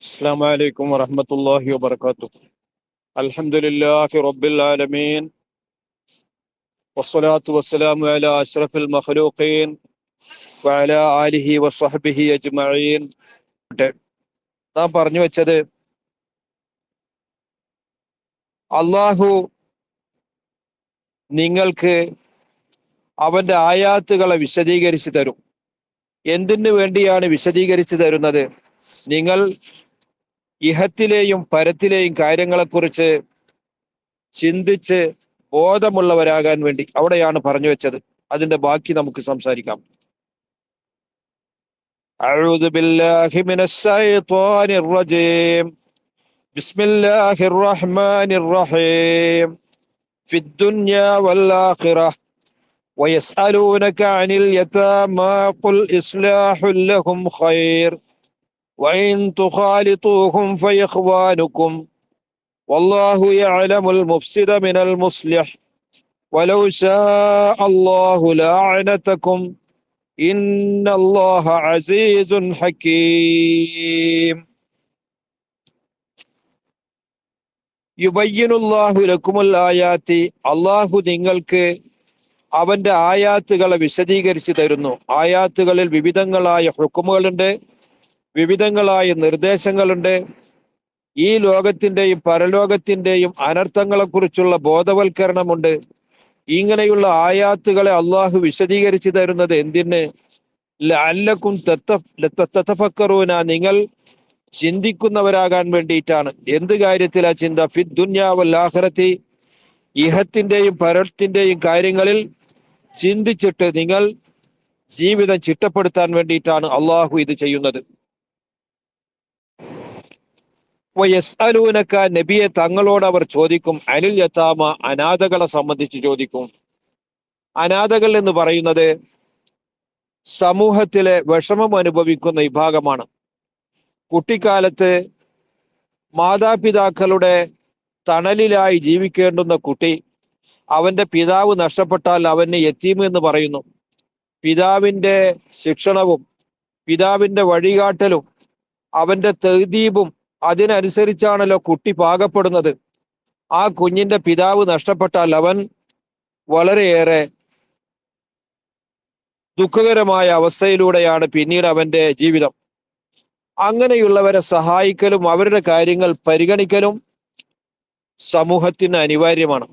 السلام عليكم ورحمة الله وبركاته. الحمد لله رب العالمين والصلاة والسلام على أشرف المخلوقين وعلى آله وصحبه أجمعين. നാം പറഞ്ഞു വെച്ചത് അള്ളാഹു നിങ്ങൾക്ക് അവന്റെ ആയാത്തുകളെ വിശദീകരിച്ചു തരും. എന്തിനു വേണ്ടിയാണ് വിശദീകരിച്ചു തരുന്നത്? നിങ്ങൾ ഇഹത്തിലെയും പരത്തിലെയും കാര്യങ്ങളെക്കുറിച്ച് ചിന്തിച്ച് ബോധമുള്ളവരാകാൻ വേണ്ടി. അവിടെയാണ് പറഞ്ഞു വെച്ചത്. അതിന്റെ ബാക്കി നമുക്ക് സംസാരിക്കാം. അഊദു ബില്ലാഹി മിനശ് ശൈത്വാനിർ റജീം. ബിസ്മില്ലാഹിർ റഹ്മാനിർ റഹീം. ഫിദ് ദുനിയാ വൽ ആഖിറഹ് വയസ്അലൂനക അനിൽ യതാമാ ഖുൽ ഇസ്ലാഹുൽ ലഹും ഖൈർ വഇൻ തുഖാലിതൂഹും ഫയഖ്വാനുകും വല്ലാഹു യഅലമുൽ മുഫ്സിദ മിനൽ മുസ്ലിഹ് വലൗ ശാഅ അല്ലാഹു ലഅനതകും ഇന്നല്ലാഹ അസീസുൻ ഹകീം. യുബയ്യിനുല്ലാഹു ലക്കുമുൽ ആയാത്തി. അല്ലാഹു നിങ്ങൾക്ക് അവന്റെ ആയാത്തുകളെ വിശദീകരിച്ചു തരുന്നു. ആയാത്തുകളിൽ വിവിധങ്ങളായ ഹുക്കുമുകളുണ്ട്, വിവിധങ്ങളായ നിർദ്ദേശങ്ങളുണ്ട്. ഈ ലോകത്തിന്റെയും പരലോകത്തിന്റെയും അനർത്ഥങ്ങളെ കുറിച്ചുള്ള ബോധവൽക്കരണമുണ്ട്. ഇങ്ങനെയുള്ള ആയാത്തുകളെ അള്ളാഹു വിശദീകരിച്ചു തരുന്നത് എന്തിന്? ലഅല്ലക്കും തതഫക്കറൂന, നിങ്ങൾ ചിന്തിക്കുന്നവരാകാൻ വേണ്ടിയിട്ടാണ്. എന്ത് കാര്യത്തിലാ ചിന്ത? ഫിദ് ദുനിയാ വൽ ആഖിറത്തി, ഇഹത്തിന്റെയും പരത്തിന്റെയും കാര്യങ്ങളിൽ ചിന്തിച്ചിട്ട് നിങ്ങൾ ജീവിതം ചിട്ടപ്പെടുത്താൻ വേണ്ടിയിട്ടാണ് അള്ളാഹു ഇത് ചെയ്യുന്നത്. വയസ്അലൂനക, നബിയെ തങ്ങളോട് അവർ ചോദിക്കും. അനിൽ യതാമ, അനാഥകളെ സംബന്ധിച്ച് ചോദിക്കും. അനാഥകൾ എന്ന് പറയുന്നത് സമൂഹത്തിലെ വിഷമം അനുഭവിക്കുന്ന വിഭാഗമാണ്. കുട്ടിക്കാലത്ത് മാതാപിതാക്കളുടെ തണലിലായി ജീവിക്കേണ്ടുന്ന കുട്ടി, അവന്റെ പിതാവ് നഷ്ടപ്പെട്ടാൽ അവന് യതീം എന്ന് പറയുന്നു. പിതാവിന്റെ ശിക്ഷണവും പിതാവിന്റെ വഴികാട്ടലും അവന്റെ തഹ്ദീബും അതിനനുസരിച്ചാണല്ലോ കുട്ടി പാകപ്പെടുന്നത്. ആ കുഞ്ഞിന്റെ പിതാവ് നഷ്ടപ്പെട്ടാൽ അവൻ വളരെയേറെ ദുഃഖകരമായ അവസ്ഥയിലൂടെയാണ് പിന്നീട് അവന്റെ ജീവിതം. അങ്ങനെയുള്ളവരെ സഹായിക്കലും അവരുടെ കാര്യങ്ങൾ പരിഗണിക്കലും സമൂഹത്തിന് അനിവാര്യമാണ്.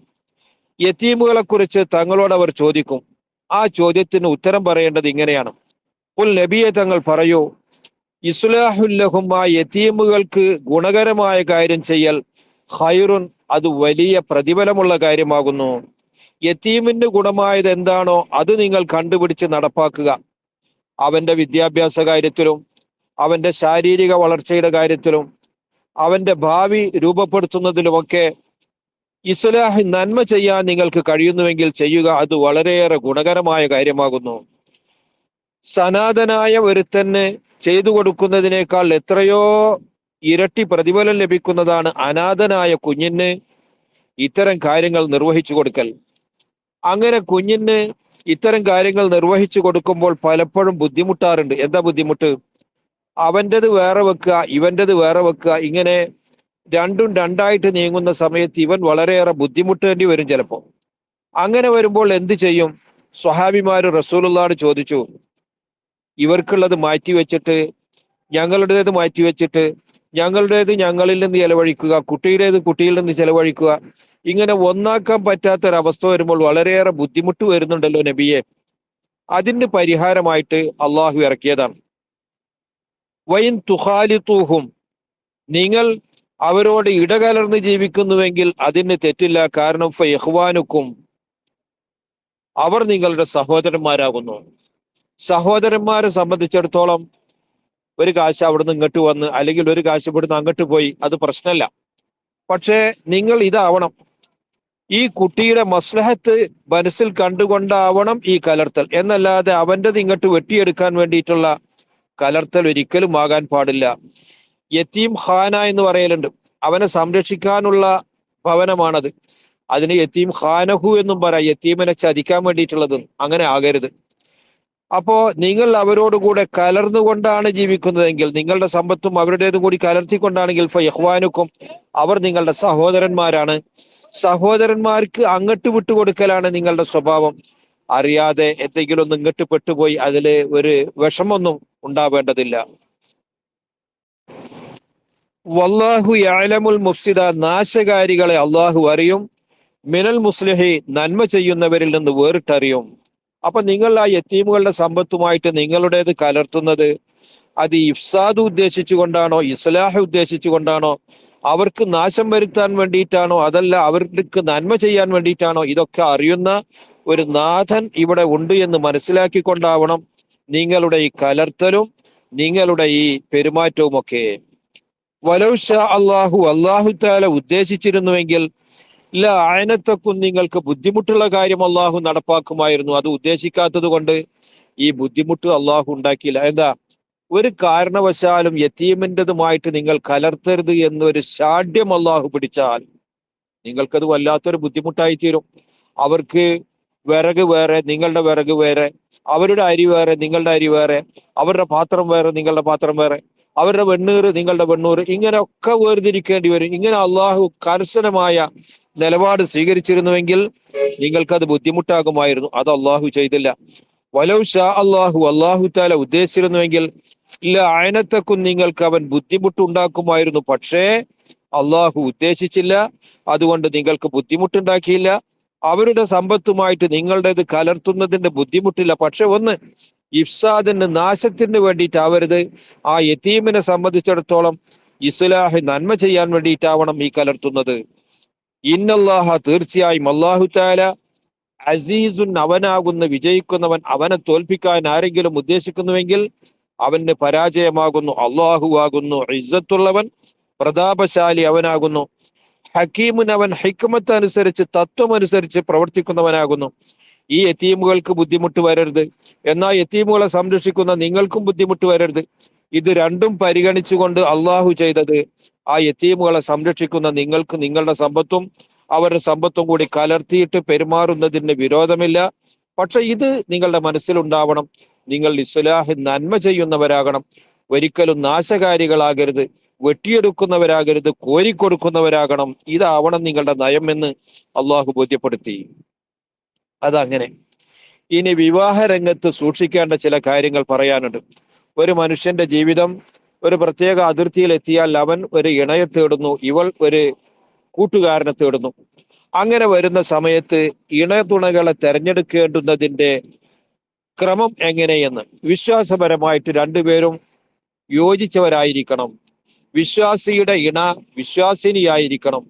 യതീമുകളെ കുറിച്ച് തങ്ങളോട് അവർ ചോദിക്കും. ആ ചോദ്യത്തിന് ഉത്തരം പറയേണ്ടത് ഇങ്ങനെയാണ്. ഖുൽ, നബിയെ തങ്ങൾ പറയൂ, ഇസ്ലാഹുൽ ലഹും, ആ യതീമുകൾക്ക് ഗുണകരമായ കാര്യം ചെയ്യൽ, ഖൈറുൻ, അത് വലിയ പ്രതിഫലമുള്ള കാര്യമാകുന്നു. യതീമിന്റെ ഗുണമായത് എന്താണോ അത് നിങ്ങൾ കണ്ടുപിടിച്ച് നടപ്പാക്കുക. അവന്റെ വിദ്യാഭ്യാസ കാര്യത്തിലും അവന്റെ ശാരീരിക വളർച്ചയുടെ കാര്യത്തിലും അവന്റെ ഭാവി രൂപപ്പെടുത്തുന്നതിലുമൊക്കെ ഇസ്ലാഹ്, നന്മ ചെയ്യാൻ നിങ്ങൾക്ക് കഴിയുന്നുവെങ്കിൽ ചെയ്യുക. അത് വളരെയേറെ ഗുണകരമായ കാര്യമാകുന്നു. സനാതനായ ഒരുത്തന് ചെയ്തു കൊടുക്കുന്നതിനേക്കാൾ എത്രയോ ഇരട്ടി പ്രതിഫലം ലഭിക്കുന്നതാണ് അനാഥനായ കുഞ്ഞിന് ഇത്തരം കാര്യങ്ങൾ നിർവഹിച്ചു കൊടുക്കൽ. അങ്ങനെ കുഞ്ഞിന് ഇത്തരം കാര്യങ്ങൾ നിർവഹിച്ചു കൊടുക്കുമ്പോൾ പലപ്പോഴും ബുദ്ധിമുട്ടാറുണ്ട്. എന്താ ബുദ്ധിമുട്ട്? അവൻ്റെത് വേറെ വെക്കുക, ഇവൻ്റെത് വേറെ വെക്കുക. ഇങ്ങനെ രണ്ടും രണ്ടായിട്ട് നീങ്ങുന്ന സമയത്ത് ഇവൻ വളരെയേറെ ബുദ്ധിമുട്ടേണ്ടി വരും ചിലപ്പോൾ. അങ്ങനെ വരുമ്പോൾ എന്ത് ചെയ്യും? സ്വഹാബിമാര് റസൂലുള്ളാഹിയോട് ചോദിച്ചു, ഇവർക്കുള്ളത് മാറ്റിവെച്ചിട്ട് ഞങ്ങളുടേത് മാറ്റിവെച്ചിട്ട് ഞങ്ങളുടേത് ഞങ്ങളിൽ നിന്ന് ചെലവഴിക്കുക, കുട്ടിയുടേത് കുട്ടിയിൽ നിന്ന് ചെലവഴിക്കുക, ഇങ്ങനെ ഒന്നാക്കാൻ പറ്റാത്തൊരവസ്ഥ വരുമ്പോൾ വളരെയേറെ ബുദ്ധിമുട്ട് വരുന്നുണ്ടല്ലോ നബിയെ. അതിന് പരിഹാരമായിട്ട് അള്ളാഹു ഇറക്കിയതാണ്. വൈൻ തുഖാലിതൂഹും, നിങ്ങൾ അവരോട് ഇടകലർന്ന് ജീവിക്കുന്നുവെങ്കിൽ അതിന് തെറ്റില്ല. കാരണം ഫയഖ്വാനുക്കും, അവർ നിങ്ങളുടെ സഹോദരന്മാരാകുന്നു. സഹോദരന്മാരെ സംബന്ധിച്ചിടത്തോളം ഒരു കാശ് അവിടുന്ന് ഇങ്ങോട്ട് വന്ന്, അല്ലെങ്കിൽ ഒരു കാശ് ഇവിടുന്ന് അങ്ങോട്ട് പോയി, അത് പ്രശ്നമല്ല. പക്ഷേ നിങ്ങൾ ഇതാവണം, ഈ കുട്ടിയുടെ മസ്ലഹത്ത് മനസ്സിൽ കണ്ടുകൊണ്ടാവണം ഈ കലർത്തൽ, എന്നല്ലാതെ അവൻ്റെത് ഇങ്ങോട്ട് വെട്ടിയെടുക്കാൻ വേണ്ടിയിട്ടുള്ള കലർത്തൽ ഒരിക്കലും ആകാൻ പാടില്ല. യതീം ഖാന എന്ന് പറയലുണ്ട്. അവനെ സംരക്ഷിക്കാനുള്ള ഭവനമാണത്. അതിന് യതീം ഖാനഹു എന്നും പറയാം. യതീമിനെ ചതിക്കാൻ വേണ്ടിയിട്ടുള്ളത് അങ്ങനെ ആകരുത്. അപ്പോ നിങ്ങൾ അവരോടുകൂടെ കലർന്നുകൊണ്ടാണ് ജീവിക്കുന്നതെങ്കിൽ, നിങ്ങളുടെ സമ്പത്തും അവരുടേതും കൂടി കലർത്തിക്കൊണ്ടാണെങ്കിൽ ഫയഹ്വാനുക്കും, അവർ നിങ്ങളുടെ സഹോദരന്മാരാണ്. സഹോദരന്മാർക്ക് അങ്ങട്ട് വിട്ടുകൊടുക്കലാണ് നിങ്ങളുടെ സ്വഭാവം. അറിയാതെ എന്തെങ്കിലും ഒന്ന് ഇങ്ങട്ട് പെട്ടുപോയി അതില് ഒരു വിഷമൊന്നും ഉണ്ടാവേണ്ടതില്ല. വല്ലാഹു യഅലമുൽ മുഫ്സിദ, നാശകാരികളെ അള്ളാഹു അറിയും. മിനൽ മുസ്ലിഹി, നന്മ ചെയ്യുന്നവരിൽ നിന്ന് വേറിട്ടറിയും. അപ്പൊ നിങ്ങൾ ആ യത്തീമുകളുടെ സമ്പത്തുമായിട്ട് നിങ്ങളുടേത് കലർത്തുന്നത് അത് ഇഫ്സാദ് ഉദ്ദേശിച്ചുകൊണ്ടാണോ, ഇസ്ലാഹ് ഉദ്ദേശിച്ചുകൊണ്ടാണോ, അവർക്ക് നാശം വരുത്താൻ വേണ്ടിയിട്ടാണോ, അതല്ല അവർക്ക് നന്മ ചെയ്യാൻ വേണ്ടിയിട്ടാണോ? ഇതൊക്കെ അറിയുന്ന ഒരു നാഥൻ ഇവിടെ ഉണ്ട് എന്ന് മനസ്സിലാക്കിക്കൊണ്ടാവണം നിങ്ങളുടെ ഈ കലർത്തലും നിങ്ങളുടെ ഈ പെരുമാറ്റവും ഒക്കെ. വലൗ ഷാ അള്ളാഹു, അള്ളാഹു തആല ഉദ്ദേശിച്ചിരുന്നുവെങ്കിൽ അയനത്തക്കും, നിങ്ങൾക്ക് ബുദ്ധിമുട്ടുള്ള കാര്യം അള്ളാഹു നടപ്പാക്കുമായിരുന്നു. അത് ഉദ്ദേശിക്കാത്തത് കൊണ്ട് ഈ ബുദ്ധിമുട്ട് അള്ളാഹു ഉണ്ടാക്കിയില്ല. എന്താ? ഒരു കാരണവശാലും യതീമിൻ്റെതുമായിട്ട് നിങ്ങൾ കലർത്തരുത് എന്നൊരു ശാഠ്യം അള്ളാഹു പിടിച്ചാൽ നിങ്ങൾക്കത് വല്ലാത്തൊരു ബുദ്ധിമുട്ടായി തീരും. അവർക്ക് വിറക് വേറെ, നിങ്ങളുടെ വിറക് വേറെ, അവരുടെ അരി വേറെ, നിങ്ങളുടെ അരി വേറെ, അവരുടെ പാത്രം വേറെ, നിങ്ങളുടെ പാത്രം വേറെ, അവരുടെ വെണ്ണീറ്, നിങ്ങളുടെ വെണ്ണൂറ്, ഇങ്ങനെയൊക്കെ വേർതിരിക്കേണ്ടി വരും. ഇങ്ങനെ അള്ളാഹു കർശനമായ നിലപാട് സ്വീകരിച്ചിരുന്നുവെങ്കിൽ നിങ്ങൾക്കത് ബുദ്ധിമുട്ടാകുമായിരുന്നു. അത് അള്ളാഹു ചെയ്തില്ല. വലൗ ഷാ അള്ളാഹു, അള്ളാഹു തആല ഉദ്ദേശിച്ചിരുന്നുവെങ്കിൽ അയനത്തക്കും, നിങ്ങൾക്ക് അവൻ ബുദ്ധിമുട്ടുണ്ടാക്കുമായിരുന്നു. പക്ഷേ അള്ളാഹു ഉദ്ദേശിച്ചില്ല, അതുകൊണ്ട് നിങ്ങൾക്ക് ബുദ്ധിമുട്ടുണ്ടാക്കിയില്ല. അവരുടെ സമ്പത്തുമായിട്ട് നിങ്ങളുടേത് കലർത്തുന്നതിന്റെ ബുദ്ധിമുട്ടില്ല. പക്ഷെ ഒന്ന്, ഇഫ്സാദിന്, നാശത്തിന് വേണ്ടിയിട്ടാവരുത്. ആ യതീമിനെ സംബന്ധിച്ചിടത്തോളം ഇസ്ലാഹ്, നന്മ ചെയ്യാൻ വേണ്ടിയിട്ടാവണം ഈ കലർത്തുന്നത്. ഇന്നല്ലാഹ, തീർച്ചയായും അല്ലാഹു തആല അസീസുൻ, അവനാകുന്ന വിജയിക്കുന്നവൻ. അവനെ തോൽപ്പിക്കാൻ ആരെങ്കിലും ഉദ്ദേശിക്കുന്നുവെങ്കിൽ അവന് പരാജയമാകുന്നു. അള്ളാഹു ആകുന്നു ഇസ്സത്തുള്ളവൻ, പ്രതാപശാലി അവനാകുന്നു. ഹക്കീമുൻ, അവൻ ഹിക്മത്ത് അനുസരിച്ച്, തത്വമനുസരിച്ച് പ്രവർത്തിക്കുന്നവനാകുന്നു. ഈ യതീമുകൾക്ക് ബുദ്ധിമുട്ട് വരരുത്, എന്നാൽ യതീമുകളെ സംരക്ഷിക്കുന്ന നിങ്ങൾക്കും ബുദ്ധിമുട്ട് വരരുത്. ഇത് രണ്ടും പരിഗണിച്ചുകൊണ്ട് അള്ളാഹു ചെയ്തത്, ആ യതീമുകളെ സംരക്ഷിക്കുന്ന നിങ്ങൾക്ക് നിങ്ങളുടെ സമ്പത്തും അവരുടെ സമ്പത്തും കൂടി കലർത്തിയിട്ട് പെരുമാറുന്നതിന് വിരോധമില്ല. പക്ഷെ ഇത് നിങ്ങളുടെ മനസ്സിലുണ്ടാവണം. നിങ്ങൾ ഇസ്ലാഹ്, നന്മ ചെയ്യുന്നവരാകണം. ഒരിക്കലും നാശകാരികളാകരുത്, വെട്ടിയെടുക്കുന്നവരാകരുത്, കോരിക്കൊടുക്കുന്നവരാകണം. ഇതാവണം നിങ്ങളുടെ നയം എന്ന് അള്ളാഹു ബോധ്യപ്പെടുത്തി. അതങ്ങനെ. ഇനി വിവാഹ രംഗത്ത് സൂക്ഷിക്കേണ്ട ചില കാര്യങ്ങൾ പറയാനുണ്ട്. ഒരു മനുഷ്യന്റെ ജീവിതം ഒരു പ്രത്യേക അതിർത്തിയിൽ എത്തിയാൽ അവൻ ഒരു ഇണയെ തേടുന്നു, ഇവൾ ഒരു കൂട്ടുകാരനെ തേടുന്നു. അങ്ങനെ വരുന്ന സമയത്ത് ഇണതുണകളെ തെരഞ്ഞെടുക്കേണ്ടുന്നതിന്റെ ക്രമം എങ്ങനെയെന്ന്, വിശ്വാസപരമായിട്ട് രണ്ടുപേരും യോജിച്ചവരായിരിക്കണം. വിശ്വാസിയുടെ ഇണ വിശ്വാസിനിയായിരിക്കണം.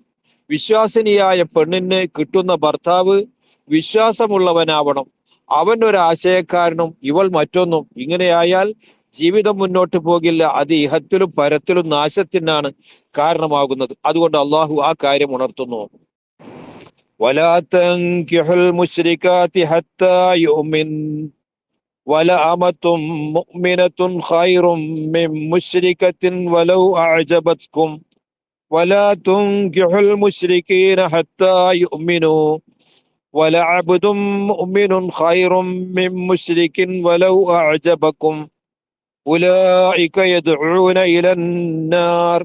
വിശ്വാസിനിയായ പെണ്ണിന് കിട്ടുന്ന ഭർത്താവ് വിശ്വാസമുള്ളവനാവണം. അവൻ ഒരു ആശയക്കാരനും ഇവൾ മറ്റൊന്നും. ഇങ്ങനെയായാൽ ജീവിതം മുന്നോട്ട് പോകില്ല. അത് ഇഹത്തിലും പരത്തിലും നാശത്തിനാണ് കാരണമാകുന്നത്. അതുകൊണ്ട് അള്ളാഹു ആ കാര്യം ഉണർത്തുന്നു. വലാ തൻകിഹുൽ മുശ്രികാതി ഹത്താ യുമിൻ വലഅമതും മുഅ്മിനത്തുൻ ഖൈറും മിൻ മുശ്രികത്തിൻ വലൗ അഅജബത്കും വലാ തുൻകിഹുൽ മുശ്രികീന ഹത്താ യുമിനു വലഅബ്ദും മുഅ്മിനുൻ ഖൈറും മിൻ മുശ്രികിൻ വലൗ അഅജബകും ഉലൈക യദ്ഊന ഇലൻ നാർ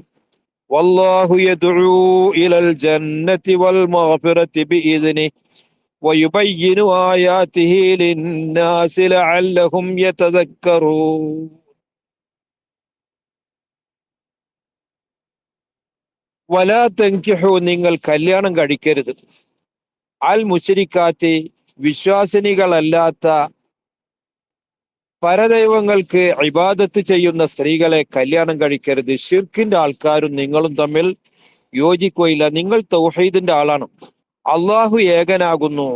വല്ലാഹു യദ്ഊ ഇലൽ ജന്നതി വൽ മഗ്ഫിറതി ബിഇദ്നിഹി വയുബയ്യിനു ആയാതിഹി ലിന്നാസി ലഅല്ലഹും യതദക്കറൂൻ. വലാ തൻകിഹു, നിങ്ങൾ കല്യാണം കഴിക്കരുത്, അൽ മുശ്രിക്കാത്തി, വിശ്വാസിനികളല്ലാത്ത പരദൈവങ്ങൾക്ക് ഇബാദത്ത് ചെയ്യുന്ന സ്ത്രീകളെ കല്യാണം കഴിക്കരുത്. ശിർക്കിന്റെ ആൾക്കാരും നിങ്ങളും തമ്മിൽ യോജിക്കുകയില്ല. നിങ്ങൾ തൗഹീദിന്റെ ആളാണ്. അള്ളാഹു ഏകനാകുന്നു.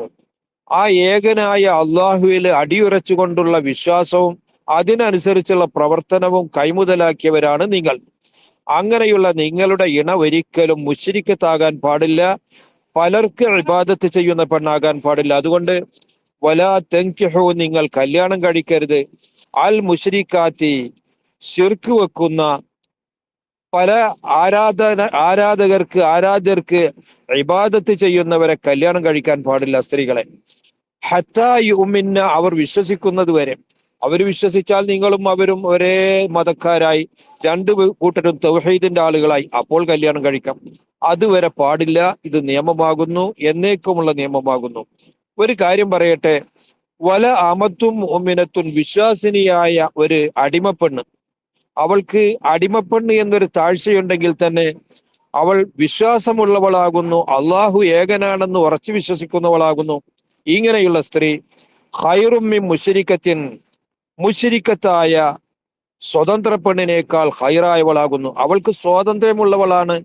ആ ഏകനായ അള്ളാഹുവിൽ അടിയുറച്ചുകൊണ്ടുള്ള വിശ്വാസവും അതിനനുസരിച്ചുള്ള പ്രവർത്തനവും കൈമുതലാക്കിയവരാണ് നിങ്ങൾ. അങ്ങനെയുള്ള നിങ്ങളുടെ ഇണ ഒരിക്കലും മുശ്രിക്കത്താകാൻ പാടില്ല, പലർക്ക് ഇബാദത്ത് ചെയ്യുന്ന പെണ്ണാകാൻ പാടില്ല. അതുകൊണ്ട് വലാ തൻകിഹു, നിങ്ങൾ കല്യാണം കഴിക്കരുത്, അൽ മുശ്രിക്കാത്തി, ശിർക്ക് വെക്കുന്ന പല ആരാധ്യർക്ക് ഇബാദത്ത് ചെയ്യുന്നവരെ കല്യാണം കഴിക്കാൻ പാടില്ല സ്ത്രീകളെ. ഹത്താ യുമിന്ന, അവർ വിശ്വസിക്കുന്നത് വരെ. അവർ വിശ്വസിച്ചാൽ നിങ്ങളും അവരും ഒരേ മതക്കാരായി, രണ്ടു കൂട്ടരും തൗഹീദിന്റെ ആളുകളായി, അപ്പോൾ കല്യാണം കഴിക്കാം. അതുവരെ പാടില്ല. ഇത് നിയമമാകുന്നു, എന്നേക്കുമുള്ള നിയമമാകുന്നു. ഒരു കാര്യം പറയട്ടെ, വല അമത്തും മുഅ്മിനത്തുൻ, വിശ്വാസിനിയായ ഒരു അടിമപ്പെണ്ണ്, അവൾക്ക് അടിമപ്പെണ്ണ് എന്നൊരു താഴ്ചയുണ്ടെങ്കിൽ തന്നെ അവൾ വിശ്വാസമുള്ളവളാകുന്നു, അള്ളാഹു ഏകനാണെന്ന് ഉറച്ചു വിശ്വസിക്കുന്നവളാകുന്നു. ഇങ്ങനെയുള്ള സ്ത്രീ ഖൈറും മിൻ മുശ്രിക്കത്തിൻ, മുശ്രിക്കത്തായ സ്വതന്ത്ര പെണ്ണിനേക്കാൾ ഹൈറായവളാകുന്നു. അവൾക്ക് സ്വാതന്ത്ര്യമുള്ളവളാണ്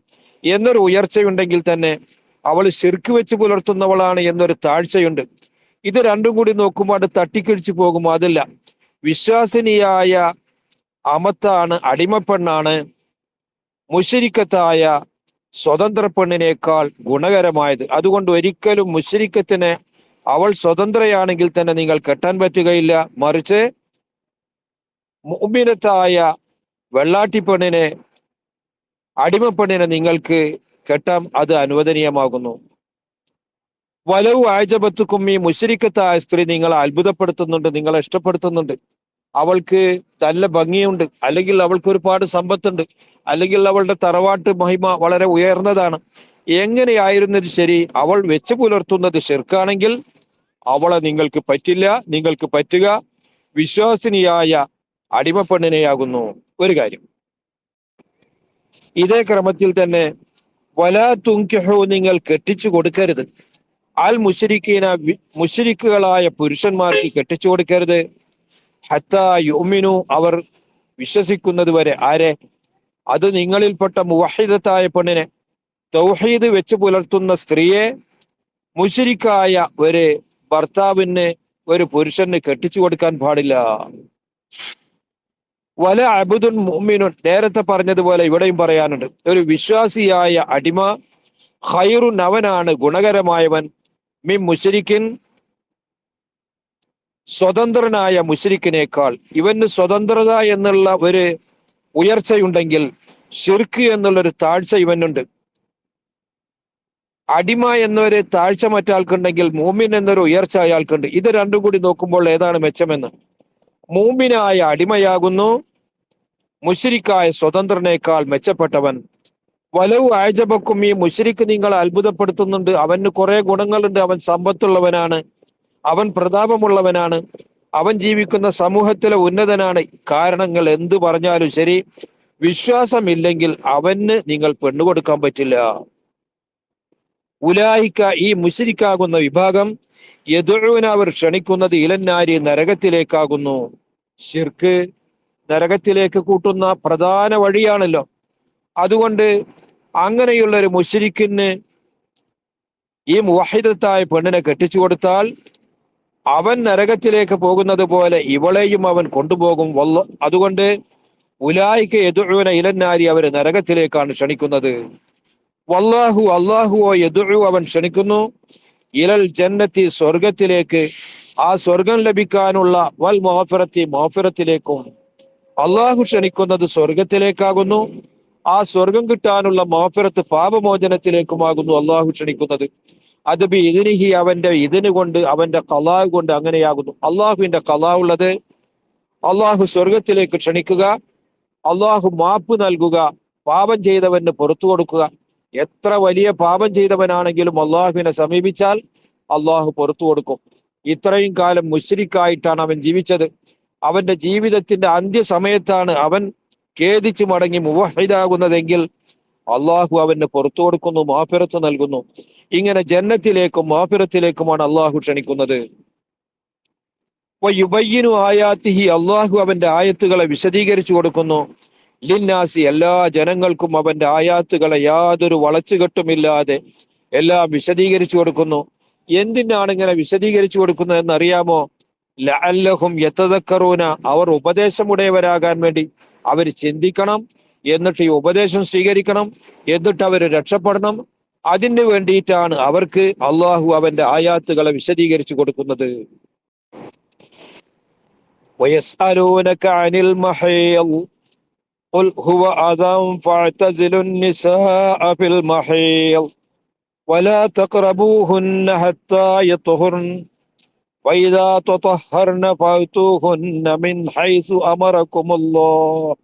എന്നൊരു ഉയർച്ചയുണ്ടെങ്കിൽ തന്നെ അവൾ ശിർക്ക് വെച്ച് പുലർത്തുന്നവളാണ് എന്നൊരു താഴ്ചയുണ്ട്. ഇത് രണ്ടും കൂടി നോക്കുമ്പോൾ അത് തട്ടിക്കിഴിച്ചു പോകുമോ? അതില്ല. വിശ്വാസിനിയായ അമത്താണ്, അടിമപ്പെണ്ണാണ് മുശ്രിക്കത്തായ സ്വതന്ത്ര പെണ്ണിനേക്കാൾ ഗുണകരമായത്. അതുകൊണ്ട് ഒരിക്കലും മുശ്രിക്കത്തിനെ അവൾ സ്വതന്ത്രയാണെങ്കിൽ തന്നെ നിങ്ങൾ കെട്ടാൻ പറ്റുകയില്ല. മറിച്ച് മുഅ്മിനത്തായ വെള്ളാട്ടി പെണ്ണിനെ, അടിമപ്പെണ്ണിനെ നിങ്ങൾക്ക് കെട്ടാം. അത് അനുവദനീയമാകുന്നു. വലവു ആഴ്ചപത്തുക്കും, ഈ മുശ്രിക്കത്തായ സ്ത്രീ നിങ്ങളെ അത്ഭുതപ്പെടുത്തുന്നുണ്ട്, നിങ്ങളെ ഇഷ്ടപ്പെടുത്തുന്നുണ്ട്. അവൾക്ക് നല്ല ഭംഗിയുണ്ട്, അല്ലെങ്കിൽ അവൾക്ക് ഒരുപാട് സമ്പത്തുണ്ട്, അല്ലെങ്കിൽ അവളുടെ തറവാട്ട് മഹിമ വളരെ ഉയർന്നതാണ്. എങ്ങനെയായിരുന്നത് ശരി, അവൾ വെച്ച് പുലർത്തുന്നത് ശിർക്കാണെങ്കിൽ അവളെ നിങ്ങൾക്ക് പറ്റില്ല. നിങ്ങൾക്ക് പറ്റുക വിശ്വാസിനിയായ അടിമപ്പെണ്ണിനെയാകുന്നു. ഒരു കാര്യം, ഇതേ ക്രമത്തിൽ തന്നെ വലാ തുൻകിഹു, നിങ്ങൾ കെട്ടിച്ചു കൊടുക്കരുത്, അൽ മുശ്രിക്കീന, മുശ്രിക്കുകളായ പുരുഷന്മാർക്ക് കെട്ടിച്ചു കൊടുക്കരുത്. ഹത്താ യുഅ്മിനു, അവർ വിശ്വസിക്കുന്നത് വരെ. ആരെ? അത് നിങ്ങളിൽപ്പെട്ട മുവഹിദത്തായ പെണ്ണിനെ, തൗഹീദ് വെച്ച് പുലർത്തുന്ന സ്ത്രീയെ മുശ്രിക്കായ ഒരു ഭർത്താവിന്, ഒരു പുരുഷന് കെട്ടിച്ചു കൊടുക്കാൻ പാടില്ല. വല അബ്ദുൻ മുഅ്മിനുൻ, നേരത്തെ പറഞ്ഞതുപോലെ ഇവിടെയും പറയാനുണ്ട്. ഒരു വിശ്വാസിയായ അടിമ ഖൈറുൻ, അവനാണ് ഗുണകരമായവൻ, മിൻ മുശ്രിക്കിൻ, സ്വതന്ത്രനായ മുശ്രിക്കിനേക്കാൾ. ഇവന് സ്വതന്ത്രത എന്നുള്ള ഒരു ഉയർച്ചയുണ്ടെങ്കിൽ ശിർക്ക് എന്നുള്ളൊരു താഴ്ച ഇവനുണ്ട്. അടിമ എന്നൊരു താഴ്ച മറ്റാൾക്കുണ്ടെങ്കിൽ മൂമിൻ എന്നൊരു ഉയർച്ച അയാൾക്കുണ്ട്. ഇത് രണ്ടും കൂടി നോക്കുമ്പോൾ ഏതാണ് മെച്ചമെന്ന്? മൂമിനായ അടിമയാകുന്നു മുശ്രിക്കായ സ്വതന്ത്രനേക്കാൾ മെച്ചപ്പെട്ടവൻ. വലവു ആഴ്ചബക്കും, ഈ മുശ്രിക്ക് നിങ്ങളെ അത്ഭുതപ്പെടുത്തുന്നുണ്ട്, അവന് കുറെ ഗുണങ്ങളുണ്ട്, അവൻ സമ്പത്തുള്ളവനാണ്, അവൻ പ്രതാപമുള്ളവനാണ്, അവൻ ജീവിക്കുന്ന സമൂഹത്തിലെ ഉന്നതനാണ്. കാരണങ്ങൾ എന്തു പറഞ്ഞാലും ശരി, വിശ്വാസമില്ലെങ്കിൽ അവന് നിങ്ങൾ പെണ്ണുകൊടുക്കാൻ പറ്റില്ല. ഉലായിക്ക, ഈ മുശ്രിക്കാകുന്ന വിഭാഗം, യദുഊന, അവർ ക്ഷണിക്കുന്നത്, ഇലന്നാരി, നരകത്തിലേക്കാകുന്നു. ശിർക്ക് നരകത്തിലേക്ക് കൂട്ടുന്ന പ്രധാന വഴിയാണല്ലോ. അതുകൊണ്ട് അങ്ങനെയുള്ള ഒരു മുശ്രിക്കിന് ഈ മുവഹിദത്തായ പെണ്ണിനെ കെട്ടിച്ചു കൊടുത്താൽ അവൻ നരകത്തിലേക്ക് പോകുന്നത് പോലെ ഇവളെയും അവൻ കൊണ്ടുപോകും. അതുകൊണ്ട് ഉലായിക്ക യദുഊന ഇലന്നാരി, അവർ നരകത്തിലേക്കാണ് ക്ഷണിക്കുന്നത്. വല്ലാഹു, അല്ലാഹുവോ യദുഉ, അവൻ ക്ഷണിക്കുന്നു, ഇലൽ ജന്നത്തി, സ്വർഗത്തിലേക്ക്, ആ സ്വർഗം ലഭിക്കാനുള്ള, വൽ മഗ്ഫിറത്തി, മഗ്ഫിറത്തിലേക്കും. അള്ളാഹു ക്ഷണിക്കുന്നത് സ്വർഗത്തിലേക്കാകുന്നു, ആ സ്വർഗം കിട്ടാനുള്ള മഗ്ഫിറത്ത്, പാപമോചനത്തിലേക്കുമാകുന്നു അള്ളാഹു ക്ഷണിക്കുന്നത്. അത് ബി ഇതിനിഹി, അവന്റെ ഇതിന് കൊണ്ട്, അവന്റെ ഖലാ കൊണ്ട് അങ്ങനെയാകുന്നു. അള്ളാഹുവിന്റെ ഖലാ ഉള്ളത്, അള്ളാഹു സ്വർഗത്തിലേക്ക് ക്ഷണിക്കുക, അള്ളാഹു മാപ്പ് നൽകുക, പാപം ചെയ്തവന് പുറത്തു കൊടുക്കുക. എത്ര വലിയ പാപം ചെയ്തവനാണെങ്കിലും അള്ളാഹുവിനെ സമീപിച്ചാൽ അള്ളാഹു പുറത്തു കൊടുക്കും. ഇത്രയും കാലം മുശ്രിക്കായിട്ടാണ് അവൻ ജീവിച്ചത്. അവന്റെ ജീവിതത്തിന്റെ അന്ത്യസമയത്താണ് അവൻ ഖേദിച്ച് മടങ്ങി മുവഹിദാകുന്നതെങ്കിൽ അള്ളാഹു അവന് പുറത്തു കൊടുക്കുന്നു, മാഫിറത്ത് നൽകുന്നു. ഇങ്ങനെ ജന്നത്തിലേക്കും മാഫിറത്തിലേക്കുമാണ് അള്ളാഹു ക്ഷണിക്കുന്നത്. വയുബയ്യിനു ആയാത്തിഹി, അള്ളാഹു അവന്റെ ആയത്തുകളെ വിശദീകരിച്ചു കൊടുക്കുന്നു. ലിന്നാസി, എല്ലാ ജനങ്ങൾക്കും അവന്റെ ആയാത്തുകളെ യാതൊരു വളച്ചുകെട്ടുമില്ലാതെ എല്ലാം വിശദീകരിച്ചു കൊടുക്കുന്നു. എന്തിനാണ് ഇങ്ങനെ വിശദീകരിച്ചു കൊടുക്കുന്നത് എന്നറിയാമോ? ലഅല്ലഹും യതദക്കറൂന, അവർ ഉപദേശമുടയവരാകാൻ വേണ്ടി അവർ ചിന്തിക്കണം, എന്നിട്ട് ഈ ഉപദേശം സ്വീകരിക്കണം, എന്നിട്ട് അവർ രക്ഷപ്പെടണം. അതിന് വേണ്ടിയിട്ടാണ് അവർക്ക് അള്ളാഹു അവന്റെ ആയാത്തുകളെ വിശദീകരിച്ചു കൊടുക്കുന്നത്. വയസ്അലൂനക അനിൽ മഹീദ് ഖുൽ ഹുവ അദം ഫഅ്തസിലുൻ നിസാഅ ഫിൽ മഹീദ് വലാ തഖറബൂഹുന്ന ഹത്താ യത്ഹുർൻ വൈദാ തതഹർന ഫഅ്തൂഹുന്ന മിൻ ഹൈസു അമറകുമുല്ലാഹ്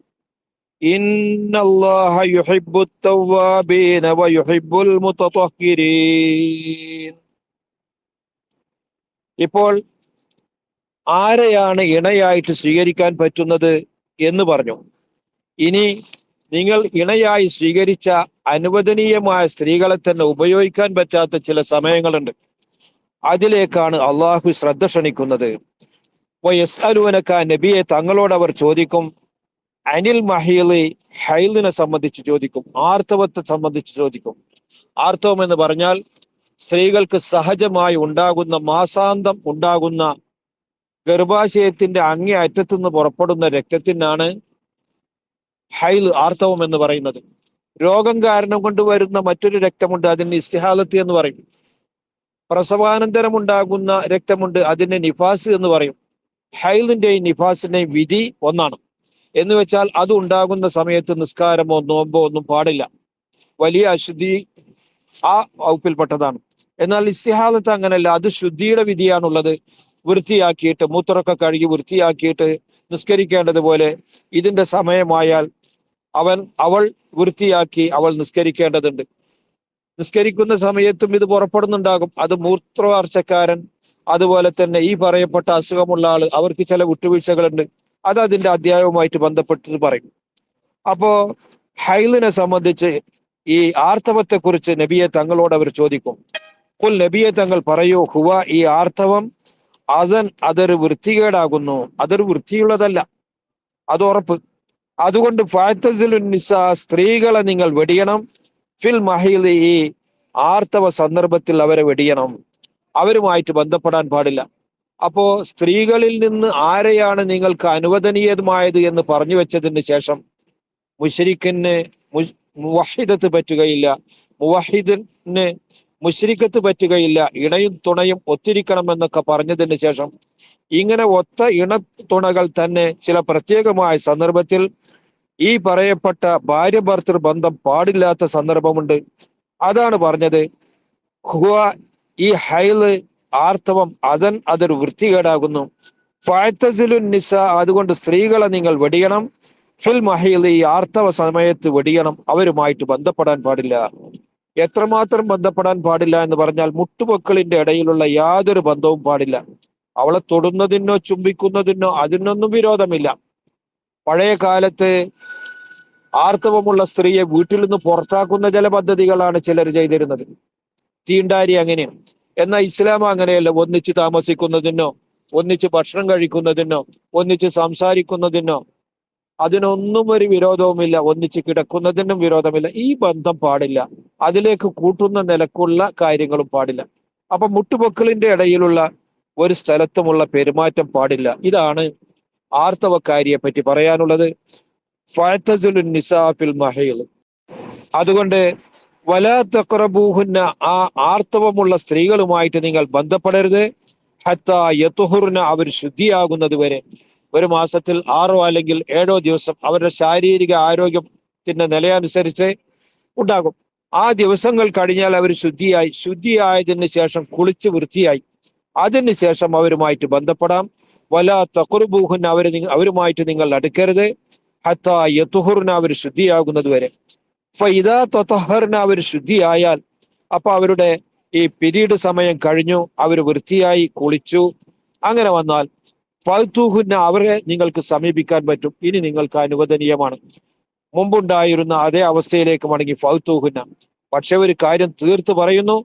ഇന്നല്ലാഹ യുഹിബ്ബുത് തവ്വാബീന വയുഹിബ്ബുൽ മുതതഹിരീൻ. ഇപ്പോൾ ആരെയാണ് ഇണയായിട്ട് സ്വീകരിക്കാൻ പറ്റുന്നത് എന്ന് പറഞ്ഞു. ഇനി നിങ്ങൾ ഇണയായി സ്വീകരിച്ച അനുവദനീയമായ സ്ത്രീകളെ തന്നെ ഉപയോഗിക്കാൻ പറ്റാത്ത ചില സമയങ്ങളുണ്ട്. അതിലേക്കാണ് അള്ളാഹു ശ്രദ്ധ ക്ഷണിക്കുന്നത്. വയസ്അലൂനക, നബിയെ തങ്ങളോട് അവർ ചോദിക്കും, അനിൽ മഹീലി, ഹൈലിനെ സംബന്ധിച്ച് ചോദിക്കും, ആർത്തവത്തെ സംബന്ധിച്ച് ചോദിക്കും. ആർത്തവം എന്ന് പറഞ്ഞാൽ സ്ത്രീകൾക്ക് സഹജമായി ഉണ്ടാകുന്ന മാസാന്തം ഉണ്ടാകുന്ന ഗർഭാശയത്തിന്റെ അങ്ങേ അറ്റത്തു നിന്ന് പുറപ്പെടുന്ന രക്തത്തിനാണ് ഹൈൽ, ആർത്തവം എന്ന് പറയുന്നത്. രോഗം കാരണം കൊണ്ടുവരുന്ന മറ്റൊരു രക്തമുണ്ട്, അതിന് ഇസ്തിഹാലത്ത് എന്ന് പറയും. പ്രസവാനന്തരം ഉണ്ടാകുന്ന രക്തമുണ്ട്, അതിനെ നിഫാസ് എന്ന് പറയും. ഹൈലിന്റെയും നിഫാസിന്റെയും വിധി ഒന്നാണ്. എന്ന് വെച്ചാൽ അത് ഉണ്ടാകുന്ന സമയത്ത് നിസ്കാരമോ നോമ്പോ ഒന്നും പാടില്ല. വലിയ അശുദ്ധി ആ വകുപ്പിൽപ്പെട്ടതാണ്. എന്നാൽ ഇസ്തിഹാലത്ത് അങ്ങനല്ല, അത് ശുദ്ധിയുടെ വിധിയാണുള്ളത്. വൃത്തിയാക്കിയിട്ട് മൂത്രമൊക്കെ കഴുകി വൃത്തിയാക്കിയിട്ട് നിസ്കരിക്കേണ്ടതുപോലെ ഇതിന്റെ സമയമായാൽ അവൾ വൃത്തിയാക്കി അവൾ നിസ്കരിക്കേണ്ടതുണ്ട്. നിസ്കരിക്കുന്ന സമയത്തും ഇത് പുറപ്പെടുന്നുണ്ടാകും. അത് മൂത്രാർച്ചക്കാരൻ, അതുപോലെ തന്നെ ഈ പറയപ്പെട്ട അസുഖമുള്ള ആള്, അവർക്ക് ചില വിട്ടുവീഴ്ചകളുണ്ട്. അത് അതിന്റെ അധ്യായവുമായിട്ട് ബന്ധപ്പെട്ടിട്ട് പറയും. അപ്പോ ഹൈലിനെ സംബന്ധിച്ച്, ഈ ആർത്തവത്തെ കുറിച്ച് നബിയെ തങ്ങളോട് അവർ ചോദിക്കും. കുൽ, നബിയെ തങ്ങൾ പറയൂ, ഹുവ, ഈ ആർത്തവം, അതൊരു വൃത്തികേടാകുന്നു, അതൊരു വൃത്തിയുള്ളതല്ല, അത് ഉറപ്പ്. അതുകൊണ്ട് ഫഅ്തസിലുൻ നിസാ, സ്ത്രീകളെ നിങ്ങൾ വെടിയണം. ഫിൽ മഹീലി, ഈ ആർത്തവ സന്ദർഭത്തിൽ അവരെ വെടിയണം, അവരുമായിട്ട് ബന്ധപ്പെടാൻ പാടില്ല. അപ്പോ സ്ത്രീകളിൽ നിന്ന് ആരെയാണ് നിങ്ങൾക്ക് അനുവദനീയമായത് എന്ന് പറഞ്ഞു വെച്ചതിന് ശേഷം മുശ്രിക്കിന് മുവഹിദത്ത് പറ്റുകയില്ല, മുവഹിദിന് മുശ്രിക്കത്ത് പറ്റുകയില്ല, ഇണയും തുണയും ഒത്തിരിക്കണം എന്നൊക്കെ പറഞ്ഞതിന് ശേഷം ഇങ്ങനെ ഒത്ത ഇണത്തുണകൾ തന്നെ ചില പ്രത്യേകമായ സന്ദർഭത്തിൽ ഈ പറയപ്പെട്ട ഭാര്യ ഭർത്തൃ ബന്ധം പാടില്ലാത്ത സന്ദർഭമുണ്ട്. അതാണ് പറഞ്ഞത്, ഹുവ, ഈ ഹൈല്, ആർത്തവം, അതൊരു വൃത്തികേടാകുന്നു. ഫഅ്തസിലുൻ നിസാ, അതുകൊണ്ട് സ്ത്രീകളെ നിങ്ങൾ വെടിയണം. ഫിൽ മഹീൽ, ഈ ആർത്തവ സമയത്ത് വെടിയണം, അവരുമായിട്ട് ബന്ധപ്പെടാൻ പാടില്ല. എത്രമാത്രം ബന്ധപ്പെടാൻ പാടില്ല എന്ന് പറഞ്ഞാൽ മുട്ടുമക്കളിന്റെ ഇടയിലുള്ള യാതൊരു ബന്ധവും പാടില്ല. അവളെ തൊടുന്നതിനോ ചുംബിക്കുന്നതിനോ അതിനൊന്നും വിരോധമില്ല. പഴയ കാലത്ത് ആർത്തവമുള്ള സ്ത്രീയെ വീട്ടിൽ നിന്ന് പുറത്താക്കുന്ന ചില പദ്ധതികളാണ് ചിലർ ചെയ്തിരുന്നത്. തീണ്ടാരി അങ്ങനെയാണ്. എന്നാൽ ഇസ്ലാം അങ്ങനെയല്ല. ഒന്നിച്ച് താമസിക്കുന്നതിനോ ഒന്നിച്ച് ഭക്ഷണം കഴിക്കുന്നതിനോ ഒന്നിച്ച് സംസാരിക്കുന്നതിനോ അതിനൊന്നും ഒരു വിരോധവുമില്ല. ഒന്നിച്ച് കിടക്കുന്നതിനും വിരോധമില്ല. ഈ ബന്ധം പാടില്ല. അതിലേക്ക് കൂട്ടുന്ന നിലക്കുള്ള കാര്യങ്ങളും പാടില്ല. അപ്പൊ മുട്ടുപൊക്കളിന്റെ ഇടയിലുള്ള ഒരു സ്ഥലത്തുമുള്ള പെരുമാറ്റം പാടില്ല. ഇതാണ് ആർത്തവക്കാരിയെ പറ്റി പറയാനുള്ളത്. ഫഅ്തസിലുൻ നിസാ ഫിൽ മഹീൽ, അതുകൊണ്ട് വലാ തഖറബൂഹുന്ന, ആ ആർത്തവമുള്ള സ്ത്രീകളുമായിട്ട് നിങ്ങൾ ബന്ധപ്പെടരുത്. ഹത്താ യത്ഹുർന, അവർ ശുദ്ധിയാകുന്നത് വരെ. ഒരു മാസത്തിൽ 6 അല്ലെങ്കിൽ 7 ദിവസം അവരുടെ ശാരീരിക ആരോഗ്യത്തിന്റെ നിലയനുസരിച്ച് ഉണ്ടാകും. ആ ദിവസങ്ങൾ കഴിഞ്ഞാൽ അവർ ശുദ്ധിയായതിനു ശേഷം കുളിച്ച് വൃത്തിയായി, അതിന് ശേഷം അവരുമായിട്ട് ബന്ധപ്പെടാം. വലാ തഖറബൂഹുന്ന, അവരുമായിട്ട് നിങ്ങൾ അടുക്കരുത്. ഹത്താ യത്ഹുർന, അവർ ശുദ്ധിയാകുന്നത് വരെ. ഫഇദാ തതഹർന, അവർ ശുദ്ധിയായാൽ, അപ്പൊ അവരുടെ ഈ പിരീഡ് സമയം കഴിഞ്ഞു, അവർ വൃത്തിയായി കുളിച്ചു, അങ്ങനെ വന്നാൽ ഫഅ്തൂഹുന്ന, അവരെ നിങ്ങൾക്ക് സമീപിക്കാൻ പറ്റും. ഇനി നിങ്ങൾക്ക് അനുവദനീയമാണ്. മുമ്പുണ്ടായിരുന്ന അതേ അവസ്ഥയിലേക്ക് മടങ്ങി ഫഅ്തൂഹുന്ന. പക്ഷെ ഒരു കാര്യം തീർത്തു പറയുന്നു,